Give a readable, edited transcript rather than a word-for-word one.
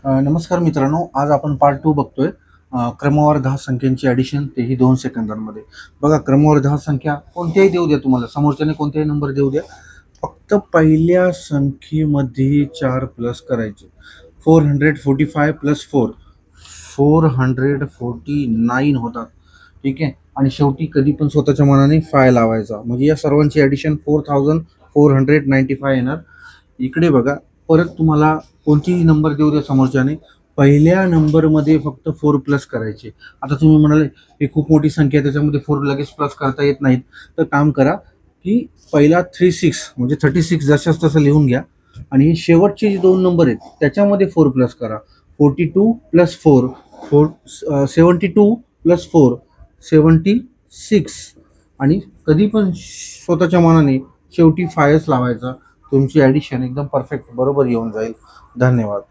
नमस्कार मित्रांनो, आज आपण पार्ट 2 बघतोय. क्रमवार 10 संख्यांची ॲडिशन, तेही 2 सेकंदांमध्ये. बघा, क्रमवार 10 संख्या कोणत्याही देऊ द्या, तुम्हाला समोरच्याने कोणत्याही नंबर देऊ द्या, फक्त पहिल्या संख्येमध्ये 4 प्लस करायचे. 445 प्लस 4 449 होतात. ठीक आहे, आणि शेवटी कधी पण स्वतःच्या मनाने 5 लावायचा, म्हणजे या सर्वांची ॲडिशन 4495 येणार. इकडे बघा, परत तुम्हाला कोणतीही नंबर देऊ द्या समोरच्याने, पहिल्या नंबरमध्ये फक्त 4 प्लस करायचे. आता तुम्ही म्हणाले ही खूप मोठी संख्या आहे, त्याच्यामध्ये 4 लगेच प्लस करता येत नाहीत, तर काम करा की पहिला 36 म्हणजे 36 जशाच तसं लिहून घ्या, आणि शेवटचे जे 2 नंबर आहेत त्याच्यामध्ये 4 प्लस करा. 42 प्लस 4 72 प्लस 4 76, आणि कधी पण स्वतःच्या मनाने शेवटी 5 लावायचा. तुमची ॲडिशन एकदम परफेक्ट बरोबर येऊन जाईल. धन्यवाद.